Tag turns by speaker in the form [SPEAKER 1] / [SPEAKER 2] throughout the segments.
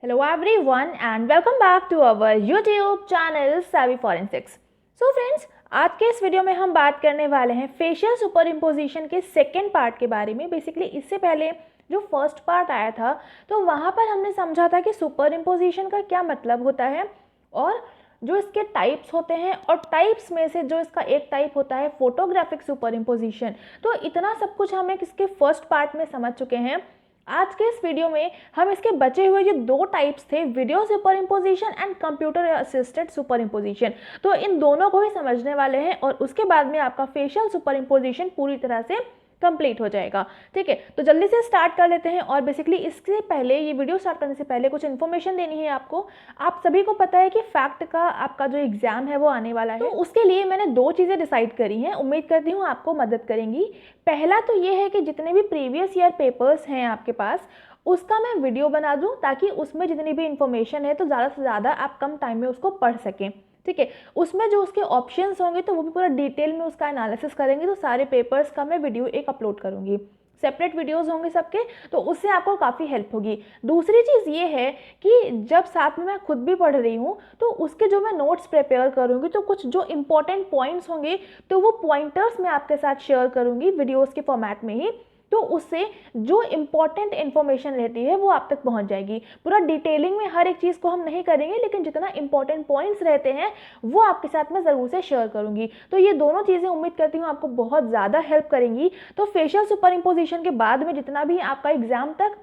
[SPEAKER 1] Hello everyone and welcome back to our YouTube channel Savvy Forensics. So friends, आज के इस video में हम बात करने वाले हैं फेशियल सुपर इम्पोजिशन के सेकेंड पार्ट के बारे में। बेसिकली इससे पहले जो फर्स्ट पार्ट आया था तो वहाँ पर हमने समझा था कि सुपर इम्पोजिशन का क्या मतलब होता है और जो इसके टाइप्स होते हैं, और टाइप्स में से जो इसका एक टाइप होता है फोटोग्राफिक सुपर इम्पोजिशन। तो इतना सब कुछ हम इसके फर्स्ट पार्ट में समझ चुके हैं। आज के इस वीडियो में हम इसके बचे हुए जो दो टाइप्स थे, video super imposition and computer assisted super imposition, तो इन दोनों को ही समझने वाले हैं और उसके बाद में आपका फेशियल सुपर इम्पोजिशन पूरी तरह से कंप्लीट हो जाएगा। ठीक है, तो जल्दी से स्टार्ट कर लेते हैं। और बेसिकली इससे पहले, ये वीडियो स्टार्ट करने से पहले कुछ इन्फॉर्मेशन देनी है आपको। आप सभी को पता है कि फैक्ट का आपका जो एग्जाम है वो आने वाला है, तो उसके लिए मैंने दो चीज़ें डिसाइड करी हैं। उम्मीद करती हूँ आपको मदद करेंगी। पहला तो ये है कि जितने भी प्रीवियस ईयर पेपर्स हैं आपके पास, उसका मैं वीडियो बना दूँ ताकि उसमें जितनी भी इंफॉर्मेशन है तो ज़्यादा से ज़्यादा आप कम टाइम में उसको पढ़ सकें। ठीक है, उसमें जो उसके ऑप्शंस होंगे तो वो भी पूरा डिटेल में उसका एनालिसिस करेंगे। तो सारे पेपर्स का मैं वीडियो एक अपलोड करूंगी, सेपरेट वीडियोस होंगे सबके, तो उससे आपको काफ़ी हेल्प होगी। दूसरी चीज़ ये है कि जब साथ में मैं खुद भी पढ़ रही हूँ तो उसके जो मैं नोट्स प्रिपेयर करूँगी तो कुछ जो इंपॉर्टेंट पॉइंट्स होंगे तो वो पॉइंटर्स मैं आपके साथ शेयर करूँगी वीडियोज़ के फॉर्मेट में ही। तो उससे जो इम्पॉर्टेंट इन्फॉर्मेशन रहती है वो आप तक पहुंच जाएगी। पूरा डिटेलिंग में हर एक चीज़ को हम नहीं करेंगे, लेकिन जितना इंपॉर्टेंट पॉइंट्स रहते हैं वो आपके साथ में ज़रूर से शेयर करूंगी। तो ये दोनों चीज़ें उम्मीद करती हूँ आपको बहुत ज़्यादा हेल्प करेंगी। तो फेशियल सुपर इम्पोजिशन के बाद में जितना भी आपका एग्जाम तक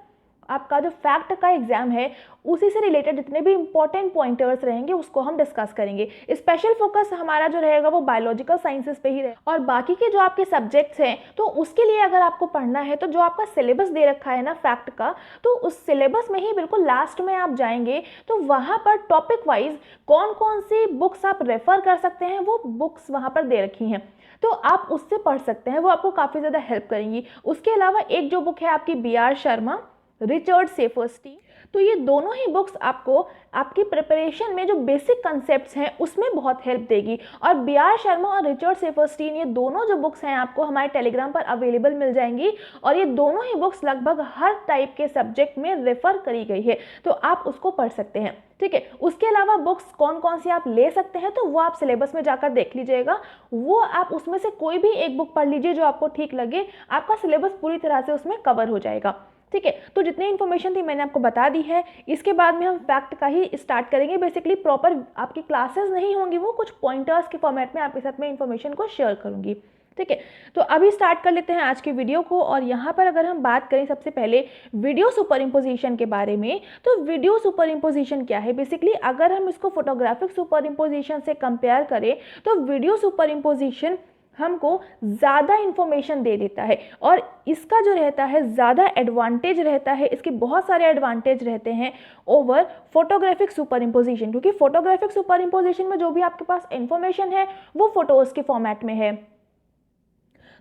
[SPEAKER 1] आपका जो फैक्ट का एग्जाम है उसी से रिलेटेड जितने भी इंपॉर्टेंट पॉइंटर्स रहेंगे उसको हम डिस्कस करेंगे। स्पेशल फोकस हमारा जो रहेगा वो बायोलॉजिकल साइंसेस पे ही रहेगा। और बाकी के जो आपके सब्जेक्ट्स हैं तो उसके लिए अगर आपको पढ़ना है तो जो आपका सिलेबस दे रखा है ना फैक्ट का, तो उस सिलेबस में ही बिल्कुल लास्ट में आप जाएंगे तो वहाँ पर टॉपिक वाइज कौन कौन सी बुक्स आप रेफर कर सकते हैं वो बुक्स वहाँ पर दे रखी हैं, तो आप उससे पढ़ सकते हैं। वो आपको काफ़ी ज़्यादा हेल्प करेंगी। उसके अलावा एक जो बुक है आपकी B.R. शर्मा, रिचर्ड सेफर्स्टीन, तो ये दोनों ही बुक्स आपको आपकी प्रिपरेशन में जो बेसिक कंसेप्ट्स हैं उसमें बहुत हेल्प देगी। और B.R. शर्मा और रिचर्ड सेफर्स्टीन, ये दोनों जो बुक्स हैं आपको हमारे टेलीग्राम पर अवेलेबल मिल जाएंगी। और ये दोनों ही बुक्स लगभग हर टाइप के सब्जेक्ट में रेफर करी गई है, तो आप उसको पढ़ सकते हैं। ठीक है, उसके अलावा बुक्स कौन कौन सी आप ले सकते हैं तो वो आप सिलेबस में जाकर देख लीजिएगा। वो आप उसमें से कोई भी एक बुक पढ़ लीजिए जो आपको ठीक लगे, आपका सिलेबस पूरी तरह से उसमें कवर हो जाएगा। ठीक है, तो जितनी इन्फॉर्मेशन थी मैंने आपको बता दी है। इसके बाद में हम फैक्ट का ही स्टार्ट करेंगे। बेसिकली प्रॉपर आपकी क्लासेस नहीं होंगी, वो कुछ पॉइंटर्स के फॉर्मेट में आपके साथ में इन्फॉर्मेशन को शेयर करूंगी। ठीक है, तो अभी स्टार्ट कर लेते हैं आज की वीडियो को। और यहाँ पर अगर हम बात करें सबसे पहले वीडियो सुपर इम्पोजिशन के बारे में, तो वीडियो सुपर इम्पोजिशन क्या है? बेसिकली अगर हम इसको फोटोग्राफिक सुपर इम्पोजिशन से कंपेयर करें तो वीडियो सुपर इम्पोजिशन हमको ज़्यादा इन्फॉर्मेशन दे देता है और इसका जो रहता है ज़्यादा एडवांटेज रहता है, इसके बहुत सारे एडवांटेज रहते हैं ओवर फोटोग्राफिक सुपर इम्पोजिशन। क्योंकि फोटोग्राफिक सुपर इम्पोजिशन में जो भी आपके पास इन्फॉर्मेशन है वो फोटोज़ के फॉर्मेट में है,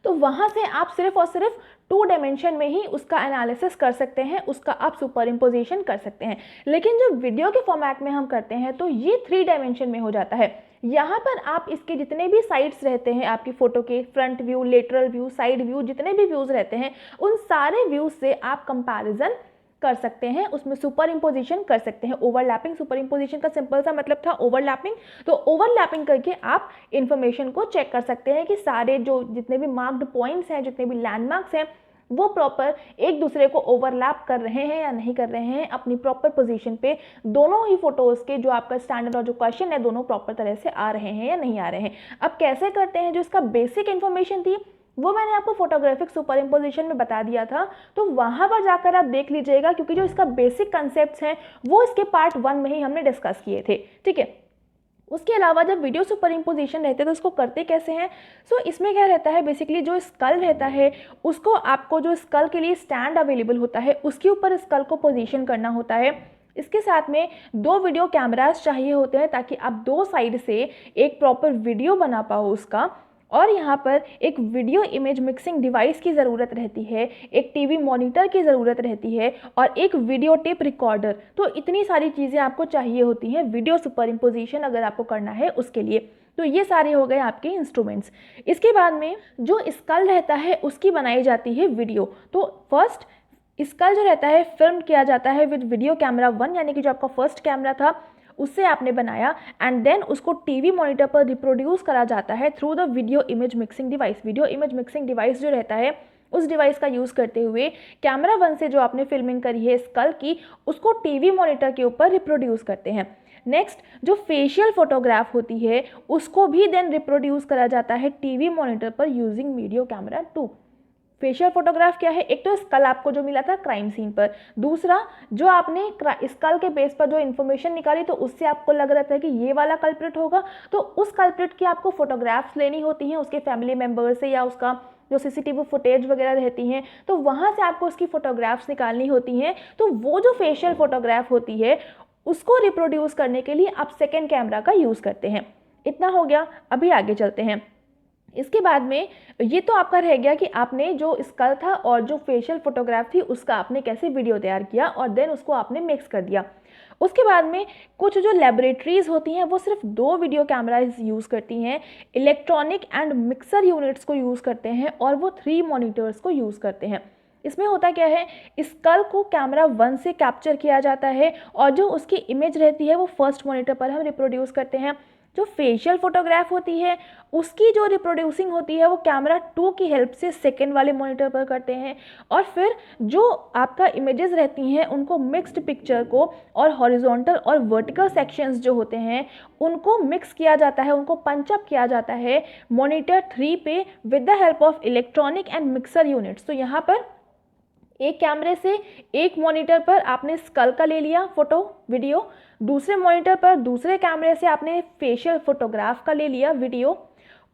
[SPEAKER 1] तो वहाँ से आप सिर्फ और सिर्फ 2 डायमेंशन में ही उसका एनालिसिस कर सकते हैं, उसका आप सुपर इम्पोजिशन कर सकते हैं। लेकिन जब वीडियो के फॉर्मेट में हम करते हैं तो ये 3 डायमेंशन में हो जाता है। यहाँ पर आप इसके जितने भी साइड्स रहते हैं आपकी फ़ोटो के, front view, lateral view, side view, जितने भी व्यूज़ रहते हैं उन सारे व्यूज़ से आप कंपैरिजन कर सकते हैं, उसमें सुपर इम्पोजिशन कर सकते हैं। ओवरलैपिंग, सुपर इम्पोजिशन का सिंपल सा मतलब था ओवरलैपिंग। तो ओवरलैपिंग करके आप इन्फॉर्मेशन को चेक कर सकते हैं कि सारे जो जितने भी मार्क्ड पॉइंट्स हैं, जितने भी लैंडमार्क्स हैं, वो प्रॉपर एक दूसरे को ओवरलैप कर रहे हैं या नहीं कर रहे हैं अपनी प्रॉपर पोजीशन पे। दोनों ही फोटोज़ के जो आपका स्टैंडर्ड और जो क्वेश्चन है दोनों प्रॉपर तरह से आ रहे हैं या नहीं आ रहे हैं। अब कैसे करते हैं, जो इसका बेसिक इन्फॉर्मेशन थी वो मैंने आपको फोटोग्राफिक सुपर इम्पोजिशन में बता दिया था, तो वहाँ पर जाकर आप देख लीजिएगा। क्योंकि जो इसका बेसिक कंसेप्ट्स हैं वो इसके पार्ट 1 में ही हमने डिस्कस किए थे। ठीक है, उसके अलावा जब वीडियो सुपर इम्पोजिशन रहते हैं तो उसको करते कैसे हैं? सो इसमें क्या रहता है, बेसिकली जो स्कल रहता है उसको आपको जो स्कल के लिए स्टैंड अवेलेबल होता है उसके ऊपर स्कल को पोजीशन करना होता है। इसके साथ में 2 वीडियो कैमरास चाहिए होते हैं ताकि आप 2 साइड से एक प्रॉपर वीडियो बना पाओ उसका। और यहाँ पर एक वीडियो इमेज मिक्सिंग डिवाइस की ज़रूरत रहती है, एक टीवी मॉनिटर की ज़रूरत रहती है और एक वीडियो टेप रिकॉर्डर। तो इतनी सारी चीज़ें आपको चाहिए होती हैं वीडियो सुपर इम्पोजिशन अगर आपको करना है उसके लिए। तो ये सारे हो गए आपके इंस्ट्रूमेंट्स। इसके बाद में जो स्कल रहता है उसकी बनाई जाती है वीडियो। तो फर्स्ट स्कल जो रहता है फिल्म किया जाता है विद वीडियो कैमरा 1, यानी कि जो आपका फर्स्ट कैमरा था उससे आपने बनाया, एंड देन उसको टीवी मॉनिटर पर रिप्रोड्यूस करा जाता है through the video image mixing device. Video image mixing device जो रहता है उस डिवाइस का यूज़ करते हुए कैमरा 1 से जो आपने फिल्मिंग करी है स्कल की, उसको टीवी मॉनिटर के ऊपर रिप्रोड्यूस करते हैं। नेक्स्ट, जो फेशियल फोटोग्राफ होती है उसको भी देन रिप्रोड्यूस करा जाता है टीवी मॉनिटर पर using video camera 2। Facial photograph क्या है? एक तो स्कल आपको जो मिला था क्राइम सीन पर, दूसरा जो आपने स्कल के बेस पर जो इन्फॉर्मेशन निकाली तो उससे आपको लग रहा था कि ये वाला कल्प्रिट होगा, तो उस कल्प्रिट की आपको फोटोग्राफ्स लेनी होती हैं उसके फैमिली मेम्बर से, या उसका जो सीसीटीवी फुटेज वगैरह रहती हैं तो वहाँ से आपको उसकी फ़ोटोग्राफ्स निकालनी होती हैं। तो वो जो फेशियल फोटोग्राफ होती है उसको रिप्रोड्यूस करने के लिए आप सेकेंड कैमरा का यूज़ करते हैं। इतना हो गया। अभी आगे चलते हैं। इसके बाद में ये तो आपका रह गया कि आपने जो स्कल था और जो फेशियल फोटोग्राफ थी उसका आपने कैसे वीडियो तैयार किया और देन उसको आपने मिक्स कर दिया। उसके बाद में कुछ जो लेबोरेटरीज होती हैं वो सिर्फ 2 वीडियो कैमराज यूज़ करती हैं, इलेक्ट्रॉनिक एंड मिक्सर यूनिट्स को यूज़ करते हैं, और वो 3 मॉनिटर्स को यूज़ करते हैं। इसमें होता क्या है, स्कल को कैमरा 1 से कैप्चर किया जाता है और जो उसकी इमेज रहती है वो फर्स्ट मॉनिटर पर हम रिप्रोड्यूस करते हैं। जो फेशियल फोटोग्राफ होती है उसकी जो रिप्रोड्यूसिंग होती है वो कैमरा 2 की हेल्प से सेकेंड वाले मॉनिटर पर करते हैं, और फिर जो आपका इमेजेस रहती हैं उनको मिक्स्ड पिक्चर को और हॉरिजॉन्टल और वर्टिकल सेक्शंस जो होते हैं उनको मिक्स किया जाता है, उनको पंच अप किया जाता है मॉनिटर 3 पे with the help of electronic and mixer units. तो यहाँ पर एक कैमरे से एक मॉनिटर पर आपने स्कल का ले लिया फोटो वीडियो, दूसरे मॉनिटर पर दूसरे कैमरे से आपने फेशियल फोटोग्राफ का ले लिया वीडियो,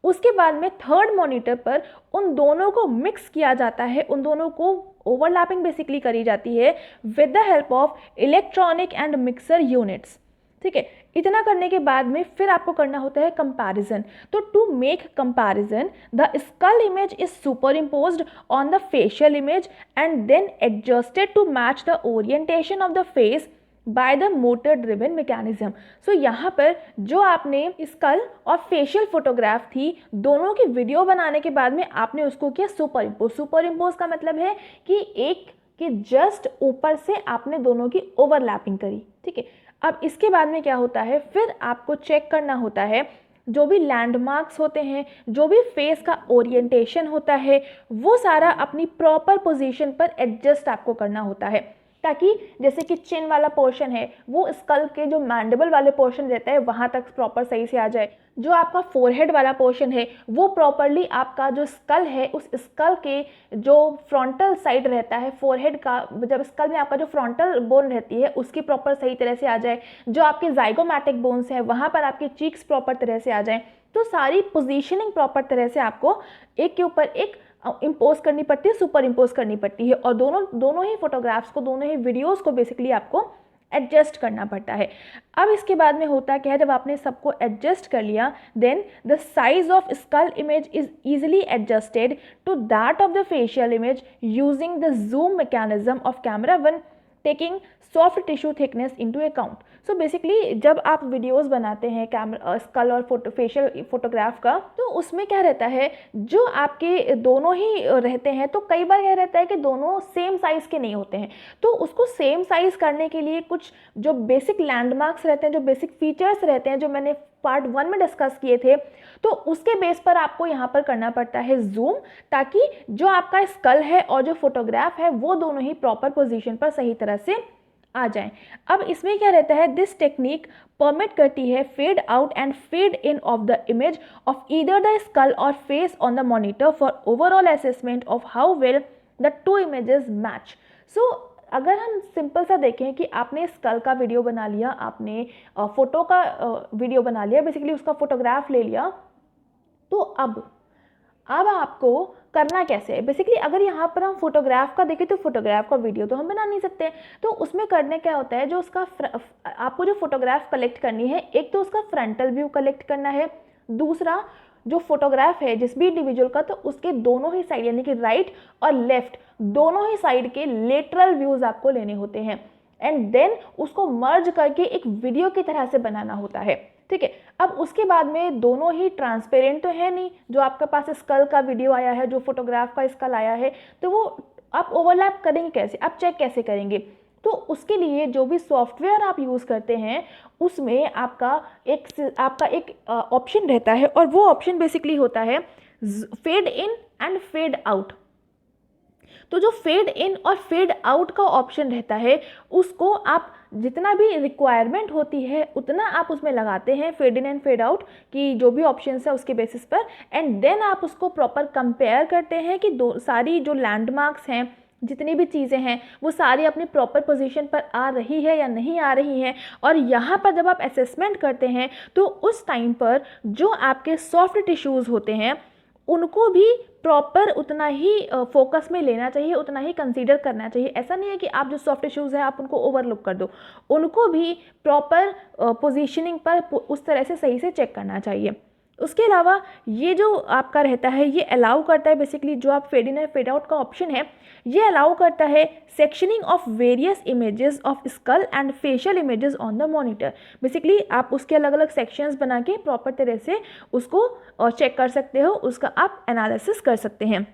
[SPEAKER 1] उसके बाद में थर्ड मॉनिटर पर उन दोनों को मिक्स किया जाता है, उन दोनों को ओवरलैपिंग बेसिकली करी जाती है with the help of electronic and mixer units. ठीक है, इतना करने के बाद में फिर आपको करना होता है कंपैरिजन। तो to make comparison the skull image is superimposed on the facial image and then adjusted to match the orientation of the face by the motor driven mechanism. So यहाँ पर जो आपने स्कल और facial photograph थी दोनों की video बनाने के बाद में आपने उसको किया सुपर इम्पोज। सुपर इम्पोज का मतलब है कि एक के जस्ट ऊपर से आपने दोनों की ओवरलैपिंग करी। ठीक है, अब इसके बाद में क्या होता है, फिर आपको चेक करना होता है जो भी लैंडमार्क्स होते हैं, जो भी फेस का ओरिएंटेशन होता है वो सारा अपनी प्रॉपर पोजीशन पर एडजस्ट आपको करना होता है, ताकि जैसे कि चिन वाला पोर्शन है वो स्कल के जो मैंडिबल वाले पोर्शन रहता है वहाँ तक प्रॉपर सही से आ जाए, जो आपका फोरहेड वाला पोर्शन है वो प्रॉपरली आपका जो स्कल है उस स्कल के जो फ्रंटल साइड रहता है फोरहेड का, जब स्कल में आपका जो फ्रंटल बोन रहती है उसकी प्रॉपर सही तरह से आ जाए, जो आपके जाइगोमैटिक बोन्स हैं वहाँ पर आपके चीक्स प्रॉपर तरह से आ जाएँ। तो सारी पोजीशनिंग प्रॉपर तरह से आपको एक के ऊपर एक इम्पोज करनी पड़ती है, सुपर इम्पोज करनी पड़ती है, और दोनों ही फोटोग्राफ्स को, दोनों ही वीडियोस को बेसिकली आपको एडजस्ट करना पड़ता है। अब इसके बाद में होता क्या है, जब आपने सबको एडजस्ट कर लिया then the size of skull image is easily adjusted to that of the facial image using the zoom mechanism of camera 1 taking soft tissue thickness into account. So basically जब आप वीडियोस बनाते हैं camera skull और facial photograph का, तो उसमें क्या रहता है, जो आपके दोनों ही रहते हैं तो कई बार क्या रहता है कि दोनों सेम साइज़ के नहीं होते हैं, तो उसको सेम साइज़ करने के लिए कुछ जो बेसिक लैंडमार्क्स रहते हैं, जो बेसिक फीचर्स रहते हैं जो मैंने पार्ट 1 में डिस्कस किए थे, तो उसके बेस पर आपको यहाँ पर करना पड़ता है जूम, ताकि जो आपका स्कल है और जो फोटोग्राफ है वो दोनों ही प्रॉपर पोजीशन पर सही तरह से आ जाएं। अब इसमें क्या रहता है, दिस टेक्निक परमिट करती है fade out and fade in of the image of either the skull और face on the monitor for overall assessment of how well the 2 images match. So अगर हम सिंपल सा देखें कि आपने स्कल का वीडियो बना लिया, आपने फोटो का वीडियो बना लिया, बेसिकली उसका फोटोग्राफ ले लिया, तो अब आपको करना कैसे है। बेसिकली अगर यहाँ पर हम फोटोग्राफ का देखें तो फोटोग्राफ का वीडियो तो हम बना नहीं सकते, तो उसमें करने क्या होता है, जो उसका आपको जो फोटोग्राफ कलेक्ट करनी है, एक तो उसका फ्रंटल व्यू कलेक्ट करना है, दूसरा जो फोटोग्राफ है जिस भी इंडिविजुअल का, तो उसके दोनों ही साइड यानी कि राइट और लेफ्ट दोनों ही साइड के लेटरल व्यूज आपको लेने होते हैं, एंड देन उसको मर्ज करके एक वीडियो की तरह से बनाना होता है। ठीक है, अब उसके बाद में दोनों ही ट्रांसपेरेंट तो है नहीं, जो आपके पास स्कल का वीडियो आया है, जो फोटोग्राफ का स्कल आया है, तो वो आप ओवरलैप करेंगे कैसे, आप चेक कैसे करेंगे? तो उसके लिए जो भी सॉफ्टवेयर आप यूज़ करते हैं उसमें आपका एक ऑप्शन रहता है, और वो ऑप्शन बेसिकली होता है fade in and fade out. तो जो फेड इन और फेड आउट का ऑप्शन रहता है उसको आप जितना भी रिक्वायरमेंट होती है उतना आप उसमें लगाते हैं, fade in and fade out की जो भी ऑप्शन है उसके बेसिस पर, एंड देन आप उसको प्रॉपर कंपेयर करते हैं कि सारी जो लैंडमार्क्स हैं, जितनी भी चीज़ें हैं वो सारी अपनी प्रॉपर पोजीशन पर आ रही है या नहीं आ रही हैं। और यहाँ पर जब आप असेसमेंट करते हैं तो उस टाइम पर जो आपके सॉफ्ट टिश्यूज़ होते हैं उनको भी प्रॉपर उतना ही फोकस में लेना चाहिए, उतना ही कंसीडर करना चाहिए। ऐसा नहीं है कि आप जो सॉफ्ट टिश्यूज़ हैं आप उनको ओवरलुक कर दो, उनको भी प्रॉपर पोजीशनिंग पर उस तरह से सही से चेक करना चाहिए। उसके अलावा ये जो आपका रहता है ये अलाउ करता है बेसिकली, जो आप fade in and fade out का ऑप्शन है ये अलाउ करता है sectioning of various images of skull and facial images on the monitor. Basically आप उसके अलग अलग सेक्शंस बना के प्रॉपर तरह से उसको चेक कर सकते हो, उसका आप एनालिसिस कर सकते हैं।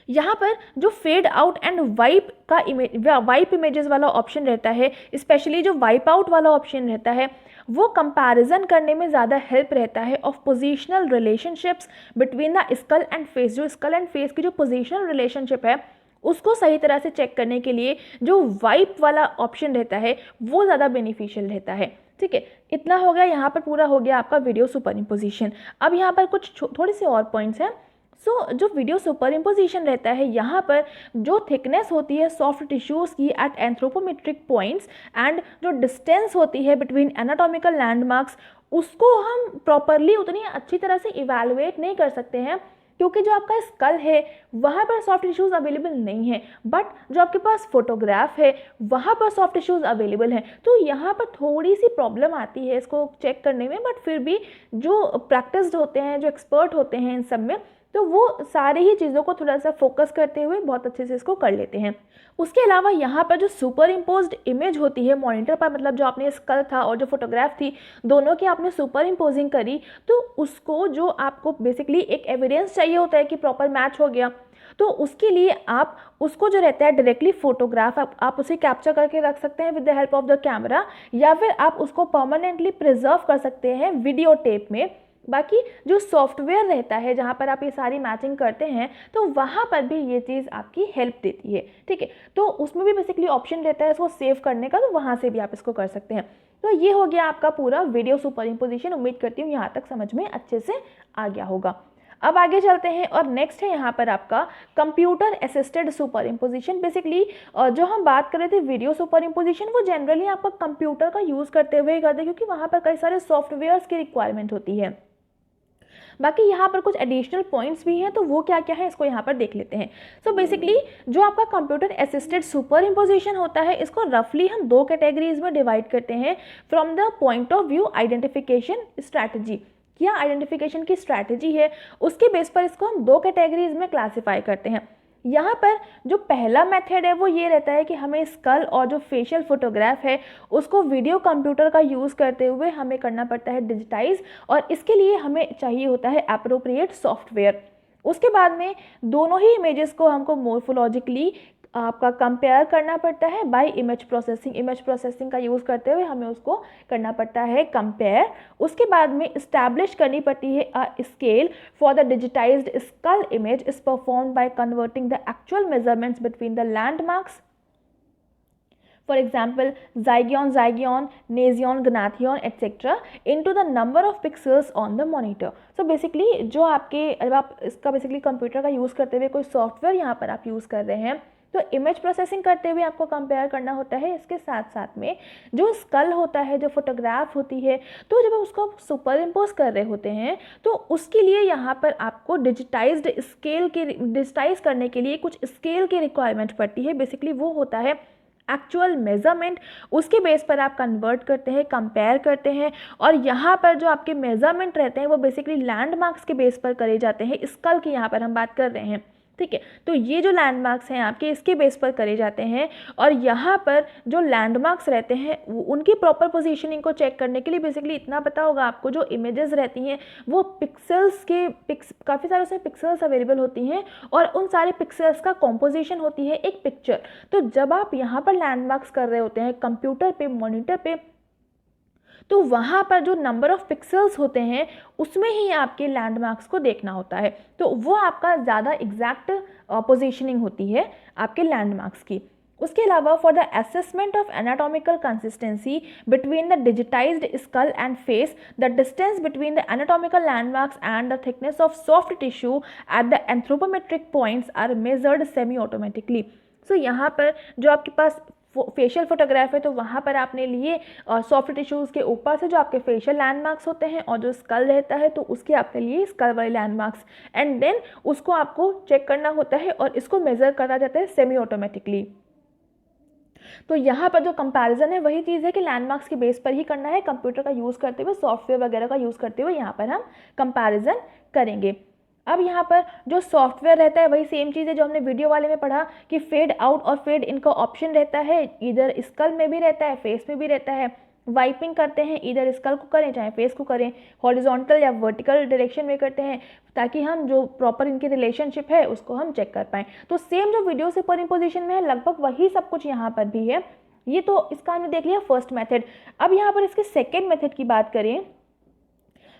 [SPEAKER 1] यहाँ पर जो फेड आउट एंड वाइप का वाइप इमेजेस वाला ऑप्शन रहता है, स्पेशली जो वाइप आउट वाला ऑप्शन रहता है वो कंपैरिजन करने में ज़्यादा हेल्प रहता है of positional relationships between the skull and face. जो स्कल एंड फेस की जो पोजीशनल रिलेशनशिप है उसको सही तरह से चेक करने के लिए जो वाइप वाला ऑप्शन रहता है वो ज़्यादा बेनिफिशियल रहता है। ठीक है, इतना हो गया, यहाँ पर पूरा हो गया आपका वीडियो सुपर इम्पोजिशन। अब यहाँ पर कुछ थोड़े से और पॉइंट्स हैं। जो वीडियो सुपर इम्पोजिशन रहता है यहाँ पर जो थिकनेस होती है सॉफ्ट टिश्यूज़ की एट एंथ्रोपोमेट्रिक पॉइंट्स एंड जो डिस्टेंस होती है बिटवीन एनाटॉमिकल लैंडमार्क्स उसको हम प्रॉपरली उतनी अच्छी तरह से इवैल्यूएट नहीं कर सकते हैं, क्योंकि जो आपका स्कल है वहाँ पर सॉफ्ट टिश्यूज़ अवेलेबल नहीं है, बट जो आपके पास फोटोग्राफ है वहाँ पर सॉफ्ट टिश्यूज़ अवेलेबल हैं। तो यहाँ पर थोड़ी सी प्रॉब्लम आती है इसको चेक करने में, बट फिर भी जो प्रैक्टिस्ड होते हैं, जो एक्सपर्ट होते हैं इन सब में, तो वो सारी ही चीज़ों को थोड़ा सा फोकस करते हुए बहुत अच्छे से इसको कर लेते हैं। उसके अलावा यहाँ पर जो सुपर इम्पोज्ड इमेज होती है मॉनिटर पर, मतलब जो आपने स्कल था और जो फोटोग्राफ थी दोनों की आपने सुपर इम्पोजिंग करी, तो उसको जो आपको बेसिकली एक एविडेंस चाहिए होता है कि प्रॉपर मैच हो गया, तो उसके लिए आप उसको जो रहता है डायरेक्टली फोटोग्राफ आप उसे कैप्चर करके रख सकते हैं with the help of the camera, या फिर आप उसको परमानेंटली प्रिजर्व कर सकते हैं वीडियो टेप में। बाकी जो सॉफ्टवेयर रहता है जहाँ पर आप ये सारी मैचिंग करते हैं तो वहाँ पर भी ये चीज़ आपकी हेल्प देती है। ठीक है, तो उसमें भी बेसिकली ऑप्शन रहता है इसको सेव करने का, तो वहाँ से भी आप इसको कर सकते हैं। तो ये हो गया आपका पूरा वीडियो सुपर इम्पोजिशन। उम्मीद करती हूँ यहाँ तक समझ में अच्छे से आ गया होगा। अब आगे चलते हैं और नेक्स्ट है यहाँ पर आपका computer assisted super imposition. Basically जो हम बात कर रहे थे वीडियो सुपर इम्पोजिशन वो जनरली आपका कंप्यूटर का यूज़ करते हुए करते हैं, क्योंकि वहाँ पर कई सारे सॉफ्टवेयर्स की रिक्वायरमेंट होती है। बाकी यहाँ पर कुछ एडिशनल पॉइंट्स भी हैं, तो वो क्या क्या है इसको यहाँ पर देख लेते हैं। सो बेसिकली जो आपका कंप्यूटर असिस्टेड सुपर इम्पोजिशन होता है इसको रफली हम दो कैटेगरीज में डिवाइड करते हैं from the point of view identification strategy. क्या आइडेंटिफिकेशन की स्ट्रैटेजी है उसके बेस पर इसको हम दो कैटेगरीज में क्लासीफाई करते हैं। यहाँ पर जो पहला मेथड है वो ये रहता है कि हमें स्कल और जो फेशियल फोटोग्राफ है उसको वीडियो कंप्यूटर का यूज़ करते हुए हमें करना पड़ता है डिजिटाइज, और इसके लिए हमें चाहिए होता है एप्रोप्रिएट सॉफ्टवेयर। उसके बाद में दोनों ही इमेजेस को हमको मोर्फोलॉजिकली आपका कंपेयर करना पड़ता है by image processing. Image processing का यूज़ करते हुए हमें उसको करना पड़ता है कंपेयर। उसके बाद में इस्टेब्लिश करनी पड़ती है a scale for the digitised skull image is performed by converting the actual measurements between the landmarks, for example zygon, nasion, gnathion etc. into the number of pixels on the monitor. So basically जो आपके जब आप इसका basically computer का use करते हुए कोई software यहाँ पर आप यूज़ कर रहे हैं तो इमेज प्रोसेसिंग करते हुए आपको कंपेयर करना होता है। इसके साथ साथ में जो स्कल होता है, जो फोटोग्राफ होती है, तो जब उसको आप सुपर इम्पोज कर रहे होते हैं तो उसके लिए यहाँ पर आपको डिजिटाइज करने के लिए कुछ स्केल की रिक्वायरमेंट पड़ती है। बेसिकली वो होता है एक्चुअल मेज़रमेंट, उसके बेस पर आप कन्वर्ट करते हैं, कंपेयर करते हैं, और यहाँ पर जो आपके मेज़रमेंट रहते हैं वो बेसिकली लैंडमार्क्स के बेस पर करे जाते हैं। स्कल की यहाँ पर हम बात कर रहे हैं। ठीक है। तो ये जो लैंडमार्क्स हैं आपके, इसके बेस पर करे जाते हैं। और यहाँ पर जो लैंडमार्क्स रहते हैं उनकी प्रॉपर पोजीशनिंग को चेक करने के लिए बेसिकली इतना पता होगा आपको, जो इमेजेस रहती हैं वो पिक्सेल्स के काफ़ी सारे उसमें पिक्सेल्स अवेलेबल होती हैं और उन सारे पिक्सेल्स का कॉम्पोजिशन होती है एक पिक्चर। तो जब आप यहाँ पर लैंडमार्क्स कर रहे होते हैं कंप्यूटर पे, मॉनिटर पे, तो वहाँ पर जो नंबर ऑफ पिक्सेल्स होते हैं उसमें ही आपके लैंडमार्क्स को देखना होता है। तो वो आपका ज़्यादा एग्जैक्ट पोजीशनिंग होती है आपके लैंडमार्क्स की। उसके अलावा for the assessment of anatomical consistency between the digitised skull and face, the distance between the anatomical landmarks and the thickness of soft tissue at the anthropometric points are measured semi automatically. So यहाँ पर जो आपके पास facial photograph है तो वहाँ पर आपने लिए सॉफ्ट टिश्यूज़ के ऊपर से जो आपके फेशियल लैंडमार्क्स होते हैं, और जो स्कल रहता है तो उसके आपने लिए स्कल वाले लैंडमार्क्स, एंड देन उसको आपको चेक करना होता है और इसको मेज़र करा जाता है सेमी ऑटोमेटिकली। तो यहाँ पर जो कंपैरिजन है वही चीज़ है कि लैंडमार्क्स के बेस पर ही करना है, कंप्यूटर का यूज़ करते हुए, सॉफ्टवेयर वगैरह का यूज़ करते हुए यहाँ पर हम कंपैरिजन करेंगे। अब यहाँ पर जो सॉफ्टवेयर रहता है वही सेम चीज़ है जो हमने वीडियो वाले में पढ़ा कि फेड आउट और फेड इन का ऑप्शन रहता है, इधर स्कल में भी रहता है, फेस में भी रहता है। वाइपिंग करते हैं, इधर स्कल को करें चाहे फेस को करें, हॉरिजॉन्टल या वर्टिकल डायरेक्शन में करते हैं ताकि हम जो प्रॉपर इनकी रिलेशनशिप है उसको हम चेक कर पाएँ। तो सेम जो वीडियो सुपर इम्पोजिशन में है लगभग वही सब कुछ यहाँ पर भी है। ये तो इसका हमने देख लिया फर्स्ट मेथड। अब यहाँ पर इसके सेकेंड मेथड की बात करें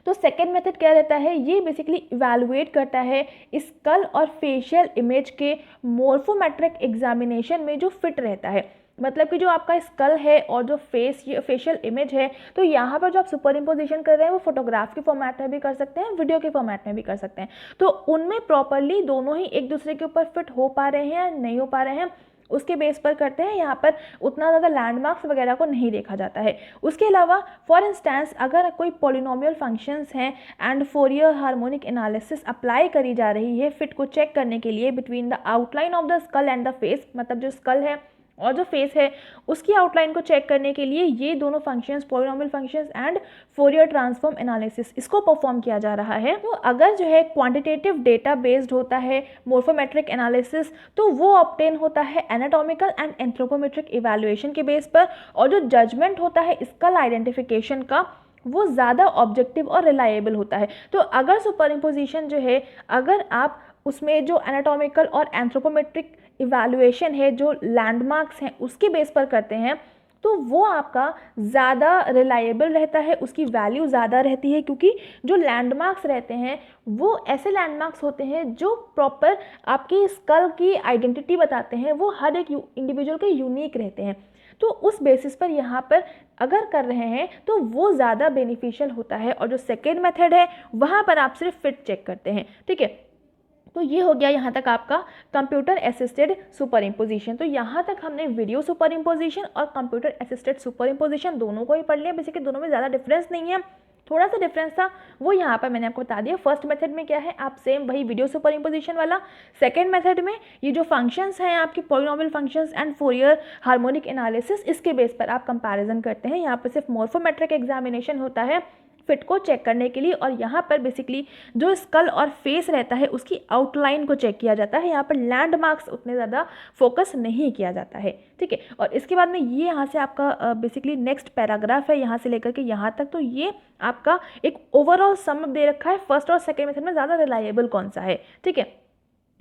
[SPEAKER 1] तो सेकेंड मेथड क्या रहता है, ये बेसिकली इवैल्यूएट करता है स्कल और फेशियल इमेज के मोर्फोमेट्रिक एग्जामिनेशन में जो फिट रहता है। मतलब कि जो आपका स्कल है और जो फेशियल इमेज है, तो यहाँ पर जो आप सुपर इम्पोजिशन कर रहे हैं वो फोटोग्राफ के फॉर्मेट में भी कर सकते हैं, वीडियो के फॉर्मेट में भी कर सकते हैं। तो उनमें प्रॉपरली दोनों ही एक दूसरे के ऊपर फिट हो पा रहे हैं या नहीं हो पा रहे हैं उसके बेस पर करते हैं। यहाँ पर उतना ज़्यादा लैंडमार्क्स वगैरह को नहीं देखा जाता है। उसके अलावा फॉर इंस्टेंस अगर कोई पॉलिनोमियल फंक्शंस हैं and Fourier harmonic analysis apply करी जा रही है फिट को चेक करने के लिए between the outline of the skull and the face, मतलब जो स्कल है और जो फेस है उसकी आउटलाइन को चेक करने के लिए ये दोनों functions, polynomial functions and Fourier transform analysis, इसको परफॉर्म किया जा रहा है। तो अगर जो है क्वांटिटेटिव डेटा बेस्ड होता है मोर्फोमेट्रिक एनालिसिस, तो वो ऑब्टेन होता है एनाटॉमिकल एंड एंथ्रोपोमेट्रिक इवैल्यूएशन के बेस पर, और जो जजमेंट होता है स्कल आइडेंटिफिकेशन का वो ज़्यादा ऑब्जेक्टिव और रिलायबल होता है। तो अगर सुपर इम्पोजिशन जो है, अगर आप उसमें जो एनाटॉमिकल और एंथ्रोपोमेट्रिक इवैल्यूएशन है, जो लैंडमार्क्स हैं उसके बेस पर करते हैं, तो वो आपका ज़्यादा रिलायबल रहता है, उसकी वैल्यू ज़्यादा रहती है, क्योंकि जो लैंडमार्क्स रहते हैं वो ऐसे लैंडमार्क्स होते हैं जो प्रॉपर आपकी स्कल की आइडेंटिटी बताते हैं, वो हर एक इंडिविजुअल के यूनिक रहते हैं। तो उस बेसिस पर यहाँ पर अगर कर रहे हैं तो वो ज़्यादा बेनिफिशियल होता है। और जो सेकेंड मेथड है वहाँ पर आप सिर्फ फिट चेक करते हैं, ठीक है। तो ये हो गया यहाँ तक आपका कंप्यूटर असिस्टेड सुपर इम्पोजिशन। तो यहाँ तक हमने वीडियो सुपर इम्पोजिशन और कंप्यूटर असिस्टेड सुपर इम्पोजिशन दोनों को ही पढ़ लिया। बेसिकली दोनों में ज़्यादा डिफरेंस नहीं है, थोड़ा सा डिफरेंस था वो यहाँ पर मैंने आपको बता दिया। फर्स्ट मेथड में क्या है, आप सेम वही वीडियो सुपर इम्पोजिशन वाला। सेकेंड मेथड में ये जो फंक्शंस हैं आपके polynomial functions and Fourier harmonic analysis, इसके बेस पर आप कंपैरिजन करते हैं। यहाँ पर सिर्फ मॉर्फोमेट्रिक एग्जामिनेशन होता है फिट को चेक करने के लिए, और यहाँ पर बेसिकली जो स्कल और फेस रहता है उसकी आउटलाइन को चेक किया जाता है। यहाँ पर लैंडमार्क्स उतने ज़्यादा फोकस नहीं किया जाता है, ठीक है। और इसके बाद में ये यहाँ से आपका बेसिकली नेक्स्ट पैराग्राफ है, यहाँ से लेकर के यहाँ तक। तो ये आपका एक ओवरऑल सम दे रखा है फर्स्ट और सेकेंड मेथड में ज़्यादा रिलायबल कौन सा है, ठीक है।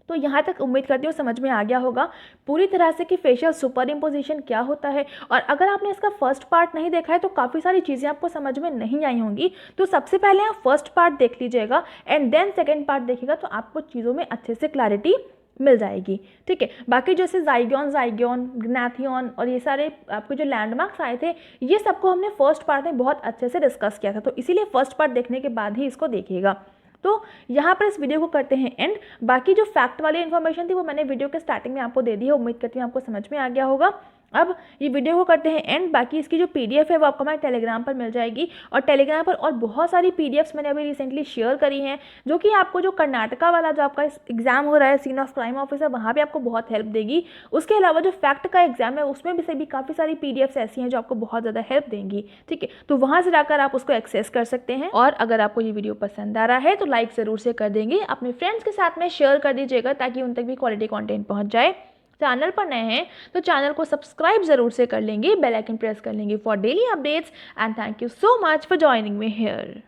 [SPEAKER 1] तो यहाँ तक उम्मीद करती हूँ समझ में आ गया होगा पूरी तरह से कि फेशियल सुपर इम्पोजिशन क्या होता है। और अगर आपने इसका फर्स्ट पार्ट नहीं देखा है तो काफ़ी सारी चीज़ें आपको समझ में नहीं आई होंगी। तो सबसे पहले आप फर्स्ट पार्ट देख लीजिएगा एंड देन सेकेंड पार्ट देखिएगा, तो आपको चीज़ों में अच्छे से क्लैरिटी मिल जाएगी, ठीक है। बाकी जैसे जाइगोन, ग्नैथियन और ये सारे आपके जो लैंडमार्क्स आए थे, ये सबको हमने फर्स्ट पार्ट में बहुत अच्छे से डिस्कस किया था। तो इसीलिए फर्स्ट पार्ट देखने के बाद ही इसको देखिएगा। तो यहाँ पर इस वीडियो को करते हैं एंड। बाकी जो फैक्ट वाली इन्फॉर्मेशन थी वो मैंने वीडियो के स्टार्टिंग में आपको दे दी है, उम्मीद करती हूँ आपको समझ में आ गया होगा। अब ये वीडियो को करते हैं एंड, बाकी इसकी जो पीडीएफ है वो आपको हमारे टेलीग्राम पर मिल जाएगी। और टेलीग्राम पर और बहुत सारी पीडीएफ्स मैंने अभी रिसेंटली शेयर करी हैं, जो कि आपको जो कर्नाटका वाला जो आपका एग्जाम हो रहा है सीन ऑफ क्राइम ऑफिसर, वहाँ पे आपको बहुत हेल्प देगी। उसके अलावा जो फैक्ट का एग्जाम है उसमें भी से भी काफ़ी सारी पीडीएफ्स ऐसी हैं जो आपको बहुत ज़्यादा हेल्प देंगी, ठीक है। तो वहाँ से जाकर आप उसको एक्सेस कर सकते हैं। और अगर आपको ये वीडियो पसंद आ रहा है तो लाइक ज़रूर से कर देंगे, अपने फ्रेंड्स के साथ में शेयर कर दीजिएगा ताकि उन तक भी क्वालिटी कंटेंट पहुंच जाए। चैनल पर नए हैं तो चैनल को सब्सक्राइब जरूर से कर लेंगे, बेल आइकन प्रेस कर लेंगे for daily updates. And thank you so much for joining me here.